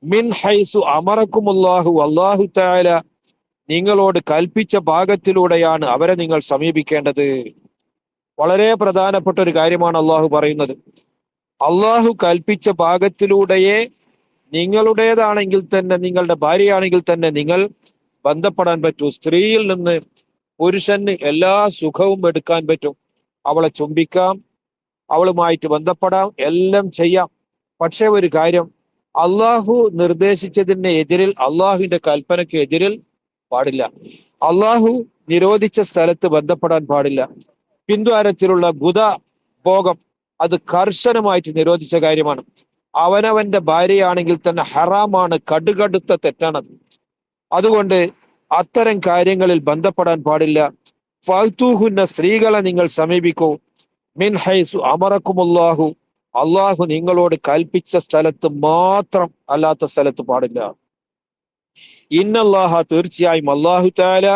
മിൻ ഹൈസു അമറക്കുമുല്ലാഹു, അല്ലാഹു തആല നിങ്ങളോട് കൽപ്പിച്ച ഭാഗത്തിലൂടെയാണ് അവരെ നിങ്ങൾ സമീപിക്കേണ്ടത്. വളരെ പ്രധാനപ്പെട്ട ഒരു കാര്യമാണ് അള്ളാഹു പറയുന്നത്. അള്ളാഹു കൽപ്പിച്ച ഭാഗത്തിലൂടെയേ നിങ്ങളുടേതാണെങ്കിൽ തന്നെ, നിങ്ങളുടെ ഭാര്യയാണെങ്കിൽ തന്നെ നിങ്ങൾ ബന്ധപ്പെടാൻ പറ്റൂ. സ്ത്രീയിൽ നിന്ന് പുരുഷന് എല്ലാ സുഖവും എടുക്കാൻ പറ്റും. അവളെ ചുംബിക്കാം, അവളുമായിട്ട് ബന്ധപ്പെടാം, എല്ലാം ചെയ്യാം. പക്ഷെ ഒരു കാര്യം, അള്ളാഹു നിർദ്ദേശിച്ചതിന് എതിരിൽ, അള്ളാഹുവിന്റെ കൽപ്പനയ്ക്ക് എതിരിൽ പാടില്ല. അള്ളാഹു നിരോധിച്ച സ്ഥലത്ത് ബന്ധപ്പെടാൻ പാടില്ല. പിന്തുവാരത്തിലുള്ള ഗുദ ഭോഗം, അത് കർശനമായിട്ട് നിരോധിച്ച കാര്യമാണ്. അവനവന്റെ ഭാര്യയാണെങ്കിൽ തന്നെ ഹറാമാണ്, കടുകടുത്ത തെറ്റാണത്. അതുകൊണ്ട് അത്തരം കാര്യങ്ങളിൽ ബന്ധപ്പെടാൻ പാടില്ല. ഫഅ്തൂഹുന്ന, സ്ത്രീകളെ നിങ്ങൾ സമീപിക്കൂ. മിൻ ഹൈസു അമറക്കുമുല്ലാഹു, അള്ളാഹു നിങ്ങളോട് കൽപ്പിച്ച സ്ഥലത്ത് മാത്രം, അല്ലാത്ത സ്ഥലത്ത് പാടില്ല. ഇന്നല്ലാഹ, തീർച്ചയായും അല്ലാഹു തആല,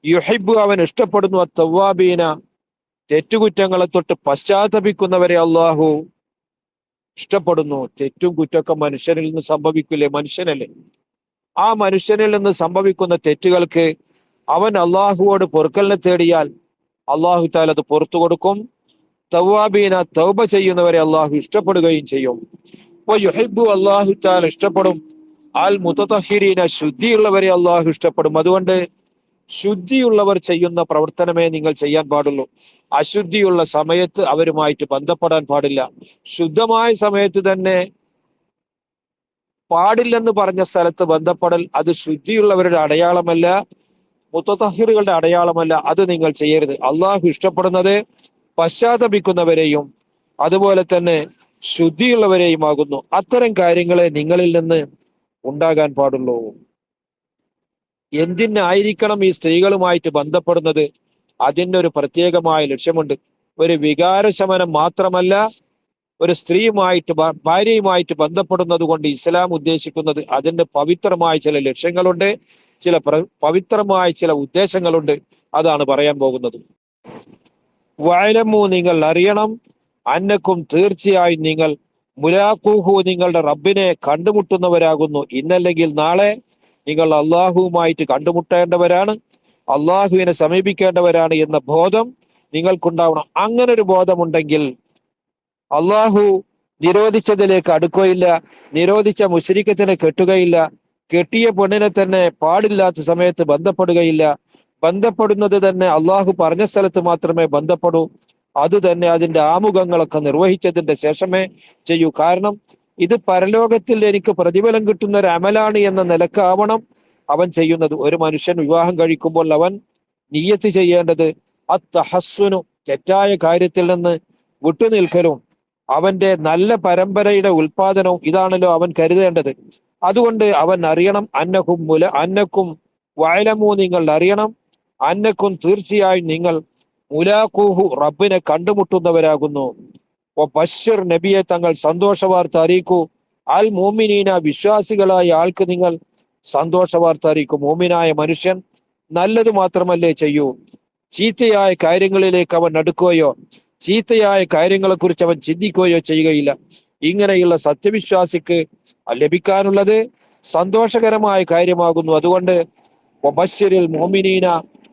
യുഹിബ്ബു, അവൻ ഇഷ്ടപ്പെടുന്നു, അത്തവ്വാബീന, തെറ്റുകുറ്റങ്ങളെ തൊട്ട് പശ്ചാത്തപിക്കുന്നവരെ അള്ളാഹു ഇഷ്ടപ്പെടുന്നു. തെറ്റും കുറ്റമൊക്കെ മനുഷ്യനിൽ നിന്ന് സംഭവിക്കില്ലേ? മനുഷ്യനല്ലേ? ആ മനുഷ്യനിൽ നിന്ന് സംഭവിക്കുന്ന തെറ്റുകൾക്ക് അവൻ അള്ളാഹുവോട് പൊറുക്കലിനെ തേടിയാൽ അള്ളാഹു തആല അത് പുറത്തു കൊടുക്കും. തവ്വാബീന, തൗബ ചെയ്യുന്നവരെ അള്ളാഹു ഇഷ്ടപ്പെടുകയും ചെയ്യും. യുഹിബ്ബു, അള്ളാഹു തആല ഇഷ്ടപ്പെടും, അൽ മുതതഹിരീന, ശുദ്ധിയുള്ളവരെ അള്ളാഹു ഇഷ്ടപ്പെടും. അതുകൊണ്ട് ശുദ്ധിയുള്ളവർ ചെയ്യുന്ന പ്രവർത്തനമേ നിങ്ങൾ ചെയ്യാൻ പാടുള്ളൂ. അശുദ്ധിയുള്ള സമയത്ത് അവരുമായിട്ട് ബന്ധപ്പെടാൻ പാടില്ല. ശുദ്ധമായ സമയത്ത് തന്നെ പാടില്ലെന്ന് പറഞ്ഞ സ്ഥലത്ത് ബന്ധപ്പെടൽ അത് ശുദ്ധിയുള്ളവരുടെ അടയാളമല്ല, മുത്തതഹിറുകളുടെ അടയാളമല്ല. അത് നിങ്ങൾ ചെയ്യരുത്. അള്ളാഹു ഇഷ്ടപ്പെടുന്നത് പശ്ചാത്തപിക്കുന്നവരെയും അതുപോലെ തന്നെ ശുദ്ധിയുള്ളവരെയും ആകുന്നു. അത്തരം കാര്യങ്ങളെ നിങ്ങളിൽ നിന്ന് ഉണ്ടാകാൻ പാടുള്ളൂ. എന്തിനായിരിക്കണം ഈ സ്ത്രീകളുമായിട്ട് ബന്ധപ്പെടുന്നത്? അതിനൊരു പ്രത്യേകമായ ലക്ഷ്യമുണ്ട്. ഒരു വികാരശമനം മാത്രമല്ല, ഒരു സ്ത്രീയുമായിട്ട് ഭാര്യയുമായിട്ട് ബന്ധപ്പെടുന്നത് കൊണ്ട് ഇസ്ലാം ഉദ്ദേശിക്കുന്നത് അതിന്റെ പവിത്രമായ ചില ലക്ഷ്യങ്ങളുണ്ട്, ചില പവിത്രമായ ചില ഉദ്ദേശങ്ങളുണ്ട്. അതാണ് പറയാൻ പോകുന്നത്. വഅലമു, നിങ്ങൾ അറിയണം, അന്നക്കും, തീർച്ചയായും നിങ്ങൾ, മുലാഖൂഹു, നിങ്ങളുടെ റബ്ബിനെ കണ്ടുമുട്ടുന്നവരാകുന്നു. ഇന്നല്ലെങ്കിൽ നാളെ നിങ്ങൾ അള്ളാഹുവുമായിട്ട് കണ്ടുമുട്ടേണ്ടവരാണ്, അള്ളാഹുവിനെ സമീപിക്കേണ്ടവരാണ് എന്ന ബോധം നിങ്ങൾക്കുണ്ടാവണം. അങ്ങനെ ഒരു ബോധമുണ്ടെങ്കിൽ അള്ളാഹു നിരോധിച്ചതിലേക്ക് അടുക്കുകയില്ല, നിരോധിച്ച മുശ്രിക്കത്തിനെ കെട്ടുകയില്ല, കെട്ടിയ പെണ്ണിനെ തന്നെ പാടില്ലാത്ത സമയത്ത് ബന്ധപ്പെടുകയില്ല, ബന്ധപ്പെടുന്നത് തന്നെ അള്ളാഹു പറഞ്ഞ സ്ഥലത്ത് മാത്രമേ ബന്ധപ്പെടൂ. അത് തന്നെ അതിന്റെ ആമുഖങ്ങളൊക്കെ നിർവഹിച്ചതിന്റെ ശേഷമേ ചെയ്യൂ. കാരണം ഇത് പരലോകത്തിൽ എനിക്ക് പ്രതിഫലം കിട്ടുന്ന ഒരു അമലാണ് എന്ന നിലക്കാവണം അവൻ ചെയ്യുന്നത്. ഒരു മനുഷ്യൻ വിവാഹം കഴിക്കുമ്പോൾ അവൻ നിയ്യത്ത് ചെയ്യേണ്ടത് അത്തഹസ്സുനു, തെറ്റായ കാര്യത്തിൽ നിന്ന് വിട്ടുനിൽക്കലും അവന്റെ നല്ല പരമ്പരയുടെ ഉൽപാദനവും ഇതാണല്ലോ അവൻ കരുതേണ്ടത്. അതുകൊണ്ട് അവൻ അറിയണം, അന്നക്കും വഅലമു, നിങ്ങൾ അറിയണം, അന്നക്കും, തീർച്ചയായും നിങ്ങൾ, മുലാഖൂഹു, റബ്ബിനെ കണ്ടുമുട്ടുന്നവരാകുന്നു. ബശ്ശിർ, നബിയെ തങ്ങൾ സന്തോഷ വാർത്ത അറിയിക്കൂ, അൽ മോമിനീന, വിശ്വാസികളായ ആൾക്ക് നിങ്ങൾ സന്തോഷ വാർത്ത അറിയിക്കും. മോമിനായ മനുഷ്യൻ നല്ലത് മാത്രമല്ലേ ചെയ്യൂ, ചീത്തയായ കാര്യങ്ങളിലേക്ക് അവൻ അടുക്കുകയോ ചീത്തയായ കാര്യങ്ങളെ കുറിച്ച് അവൻ ചിന്തിക്കുകയോ ചെയ്യുകയില്ല. ഇങ്ങനെയുള്ള സത്യവിശ്വാസിക്ക് ലഭിക്കാനുള്ളത് സന്തോഷകരമായ കാര്യമാകുന്നു. അതുകൊണ്ട് വബശ്ശിരിൽ മുഅ്മിനീന,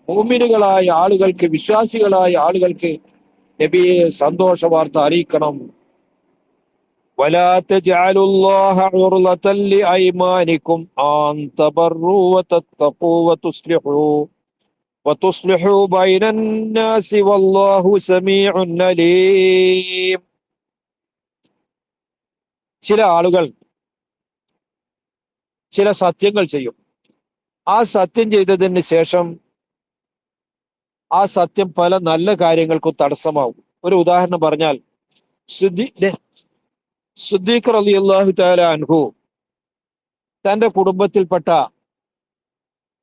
മുഅ്മിനുകളായ ആളുകൾക്ക്, വിശ്വാസികളായ ആളുകൾക്ക് നബിയെ സന്തോഷ വാർത്ത അറിയിക്കണം. വലാ തജ്അലുല്ലാഹ ഉർളതൻ ലിഅയ്മാനികും അൻ തബറു വതത്തഖൂ വതുസ്ലിഹു ബൈനൻ നാസി വല്ലാഹു സമീഉൻ അലീം. ചില ആളുകൾ ചില സത്യങ്ങൾ ചെയ്യും. ആ സത്യം ചെയ്തതിന് ശേഷം ആ സത്യം പല നല്ല കാര്യങ്ങൾക്കും തടസ്സമാവും. ഒരു ഉദാഹരണം പറഞ്ഞാൽ, സിദ്ദീഖ് റളിയല്ലാഹു തആല അൻഹു തന്റെ കുടുംബത്തിൽപ്പെട്ട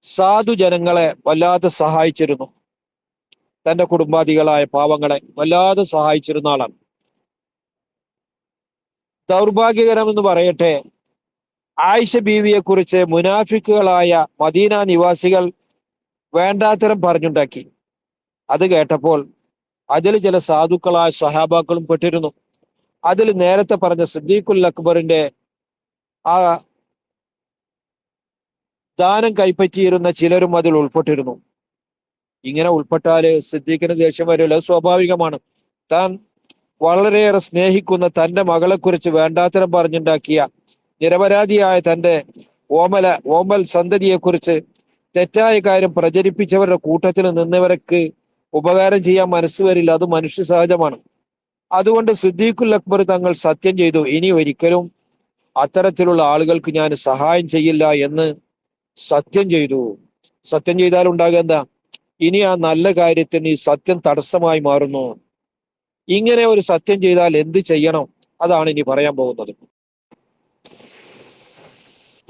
സാധുജനങ്ങളെ വല്ലാതെ സഹായിച്ചിരുന്നു. തന്റെ കുടുംബാദികളായ പാവങ്ങളെ വല്ലാതെ സഹായിച്ചിരുന്ന ആളാണ്. ദൗർഭാഗ്യകരമെന്ന് പറയട്ടെ, ആയിഷ ബീവിയെ കുറിച്ച് മുനാഫിക്കുകളായ മദീന നിവാസികൾ വേണ്ടാത്തരം പറഞ്ഞുണ്ടാക്കി. അത് കേട്ടപ്പോൾ അതിൽ ചില സാധുക്കളായ സ്വഹാബാക്കളും പെട്ടിരുന്നു. അതിൽ നേരത്തെ പറഞ്ഞ സിദ്ദീഖുൽ അക്ബറിന്റെ ആ ദാനം കൈപ്പറ്റിയിരുന്ന ചിലരും അതിൽ ഉൾപ്പെട്ടിരുന്നു. ഇങ്ങനെ ഉൾപ്പെട്ടാല് സിദ്ദീഖിന് ദേഷ്യം വരില്ല, സ്വാഭാവികമാണ്. താൻ വളരെയേറെ സ്നേഹിക്കുന്ന തന്റെ മകളെ കുറിച്ച് വേണ്ടാത്തരം പറഞ്ഞുണ്ടാക്കിയ നിരപരാധിയായ തന്റെ ഓമൽ സന്തതിയെ കുറിച്ച് തെറ്റായ കാര്യം പ്രചരിപ്പിച്ചവരുടെ കൂട്ടത്തിൽ നിന്നവർക്ക് ഉപകാരം ചെയ്യാൻ മനസ്സ് വരില്ല. അത് മനുഷ്യ സഹജമാണ്. അതുകൊണ്ട് സിദ്ദീഖുൽ അക്ബർ തങ്ങൾ സത്യം ചെയ്തു, ഇനി ഒരിക്കലും അത്തരത്തിലുള്ള ആളുകൾക്ക് ഞാൻ സഹായം ചെയ്യില്ല എന്ന് സത്യം ചെയ്തു. സത്യം ചെയ്താൽ ഉണ്ടാകുക എന്താ? ഇനി ആ നല്ല കാര്യത്തിന് ഈ സത്യം തടസ്സമായി മാറുന്നു. ഇങ്ങനെ ഒരു സത്യം ചെയ്താൽ എന്ത് ചെയ്യണം? അതാണ് ഇനി പറയാൻ പോകുന്നത്.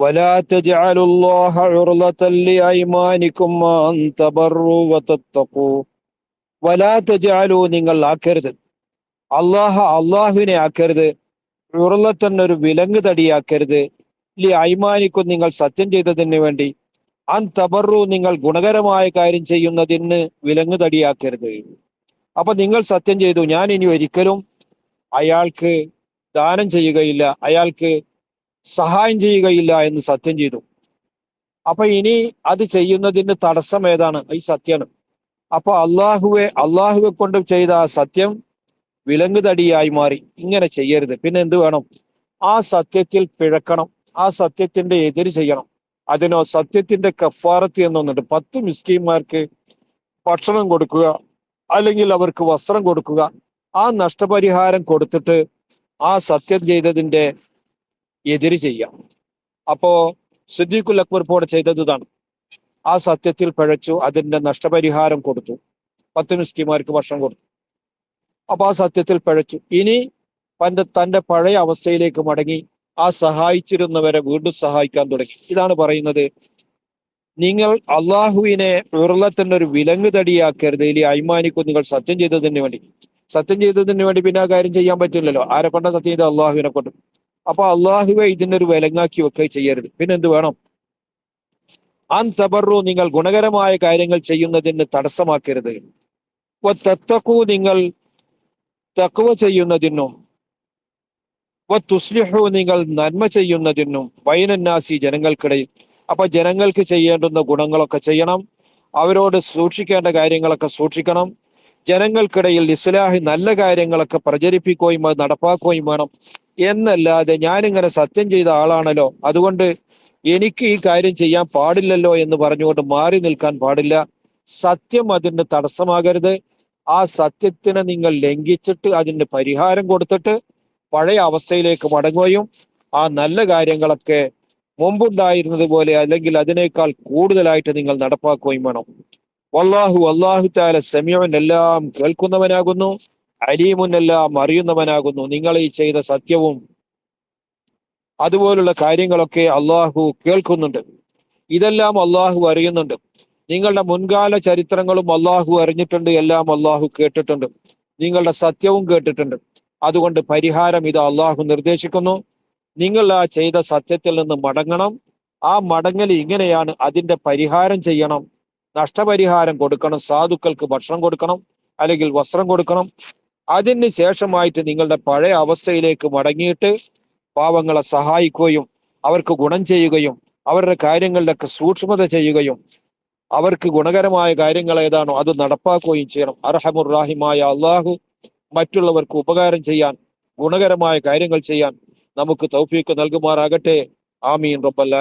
വലാ തജ്അലുല്ലാഹ ഉർളതൻ ലിഅയ്മാനികും അൻ തബറു വതത്തഖൂ. വലാ തജ്അലു, നിങ്ങൾ ആക്കരുത്, അള്ളാഹുവിനെ ആക്കരുത്, ഉർളത്തൻ, ഒരു വിലങ്ങ് തടിയാക്കരുത്, ലി അയ്മാനിക്കും, നിങ്ങൾ സത്യം ചെയ്തതിന് വേണ്ടി, അൻ തബറു, നിങ്ങൾ ഗുണകരമായ കാര്യം ചെയ്യുന്നതിന് വിലങ്ങ് തടിയാക്കരുത്. അപ്പൊ നിങ്ങൾ സത്യം ചെയ്തു, ഞാൻ ഇനി ഒരിക്കലും അയാൾക്ക് ദാനം ചെയ്യുകയില്ല, അയാൾക്ക് സഹായം ചെയ്യുകയില്ല എന്ന് സത്യം ചെയ്തു. അപ്പൊ ഇനി അത് ചെയ്യുന്നതിന് തടസ്സം ഏതാണ്? ഈ സത്യമാണ്. അപ്പൊ അള്ളാഹുവെ കൊണ്ട് ചെയ്ത ആ സത്യം വിലങ്ങ് തടിയായി മാറി. ഇങ്ങനെ ചെയ്യരുത്. പിന്നെ എന്ത് വേണം? ആ സത്യത്തിൽ പിഴക്കണം, ആ സത്യത്തിന്റെ എതിര് ചെയ്യണം. അതിനോ സത്യത്തിന്റെ കഫാറത്ത് എന്നൊന്നുണ്ട്. 10 മിസ്കീന്മാർക്ക് ഭക്ഷണം കൊടുക്കുക, അല്ലെങ്കിൽ അവർക്ക് വസ്ത്രം കൊടുക്കുക, ആ നഷ്ടപരിഹാരം കൊടുത്തിട്ട് ആ സത്യം ചെയ്തതിന്റെ എതിര് ചെയ്യാം. അപ്പോ സിദ്ദീഖുൽ അക്ബർ ഇപ്പോൾ ചെയ്തത് ഇതാണ്. ആ സത്യത്തിൽ പിഴച്ചു, അതിന്റെ നഷ്ടപരിഹാരം കൊടുത്തു, 10 മിസ്കീന്മാർക്ക് ഭക്ഷണം കൊടുത്തു. അപ്പൊ ആ സത്യത്തിൽ പിഴച്ചു. ഇനി തന്റെ പഴയ അവസ്ഥയിലേക്ക് മടങ്ങി ആ സഹായിച്ചിരുന്നവരെ വീണ്ടും സഹായിക്കാൻ തുടങ്ങി. ഇതാണ് പറയുന്നത്, നിങ്ങൾ അള്ളാഹുവിനെ ഉരുളത്തിന്റെ ഒരു വിലങ്ങ് തടിയാക്കരുത്, ഇനി അയ്മാനിക്കും, നിങ്ങൾ സത്യം ചെയ്തതിന് വേണ്ടി. സത്യം ചെയ്തതിന് വേണ്ടി പിന്നെ ആ കാര്യം ചെയ്യാൻ പറ്റില്ലല്ലോ. ആരെ കൊണ്ട സത്യം ചെയ്ത? അള്ളാഹുവിനെ കൊണ്ട്. അപ്പൊ അള്ളാഹുവെ ഇതിനൊരു വിലങ്ങാക്കി വെക്കുക ചെയ്യരുത്. പിന്നെ എന്ത് വേണം? അൻ തബറു, നിങ്ങൾ ഗുണകരമായ കാര്യങ്ങൾ ചെയ്യുന്നതിന് തടസ്സമാക്കരുത്. തത്തഖൂ, നിങ്ങൾ തഖ്വ ചെയ്യുന്നതിനും, തുസ്ലിഹു, നിങ്ങൾ നന്മ ചെയ്യുന്നതിനും, ബൈനന്നാസി, ജനങ്ങൾക്കിടയിൽ. അപ്പൊ ജനങ്ങൾക്ക് ചെയ്യേണ്ടുന്ന ഗുണങ്ങളൊക്കെ ചെയ്യണം, അവരോട് സൂക്ഷിക്കേണ്ട കാര്യങ്ങളൊക്കെ സൂക്ഷിക്കണം. ജനങ്ങൾക്കിടയിൽ ഇസ്ലാഹി, നല്ല കാര്യങ്ങളൊക്കെ പ്രചരിപ്പിക്കുകയും അത് നടപ്പാക്കുകയും വേണം. എന്നല്ലാതെ ഞാനിങ്ങനെ സത്യം ചെയ്ത ആളാണല്ലോ, അതുകൊണ്ട് എനിക്ക് ഈ കാര്യം ചെയ്യാൻ പാടില്ലല്ലോ എന്ന് പറഞ്ഞുകൊണ്ട് മാറി നിൽക്കാൻ പാടില്ല. സത്യം അതിന് തടസ്സമാകരുത്. ആ സത്യത്തിനെ നിങ്ങൾ ലംഘിച്ചിട്ട് അതിന് പരിഹാരം കൊടുത്തിട്ട് പഴയ അവസ്ഥയിലേക്ക് മടങ്ങുകയും ആ നല്ല കാര്യങ്ങളൊക്കെ മുമ്പുണ്ടായിരുന്നത് പോലെ അല്ലെങ്കിൽ അതിനേക്കാൾ കൂടുതലായിട്ട് നിങ്ങൾ നടപ്പാക്കുകയും വേണം. അല്ലാഹു തആല സമീഉൻ, എല്ലാം കേൾക്കുന്നവനാകുന്നു, അലീമുൻ, എല്ലാം അറിയുന്നവനാകുന്നു. നിങ്ങൾ ഈ ചെയ്ത സത്യവും അതുപോലുള്ള കാര്യങ്ങളൊക്കെ അള്ളാഹു കേൾക്കുന്നുണ്ട്. ഇതെല്ലാം അള്ളാഹു അറിയുന്നുണ്ട്. നിങ്ങളുടെ മുൻകാല ചരിത്രങ്ങളും അള്ളാഹു അറിഞ്ഞിട്ടുണ്ട്, എല്ലാം അള്ളാഹു കേട്ടിട്ടുണ്ട്, നിങ്ങളുടെ സത്യവും കേട്ടിട്ടുണ്ട്. അതുകൊണ്ട് പരിഹാരം ഇത് അള്ളാഹു നിർദ്ദേശിക്കുന്നു. നിങ്ങൾ ആ ചെയ്ത സത്യത്തിൽ നിന്ന് മടങ്ങണം. ആ മടങ്ങൽ ഇങ്ങനെയാണ്, അതിന്റെ പരിഹാരം ചെയ്യണം, നഷ്ടപരിഹാരം കൊടുക്കണം, സാധുക്കൾക്ക് ഭക്ഷണം കൊടുക്കണം, അല്ലെങ്കിൽ വസ്ത്രം കൊടുക്കണം. അതിന് ശേഷമായിട്ട് നിങ്ങളുടെ പഴയ അവസ്ഥയിലേക്ക് മടങ്ങിയിട്ട് പാവങ്ങളെ സഹായിക്കുകയും അവർക്ക് ഗുണം ചെയ്യുകയും അവരുടെ കാര്യങ്ങളിലൊക്കെ സൂക്ഷ്മത ചെയ്യുകയും അവർക്ക് ഗുണകരമായ കാര്യങ്ങൾ ഏതാണോ അത് നടപ്പാക്കുകയും ചെയ്യണം. അർഹമുർ റഹീമായ അള്ളാഹു മറ്റുള്ളവർക്ക് ഉപകാരം ചെയ്യാൻ, ഗുണകരമായ കാര്യങ്ങൾ ചെയ്യാൻ നമുക്ക് തൗഫീഖ് നൽകുമാറാകട്ടെ. ആമീൻ റബ്ബൽ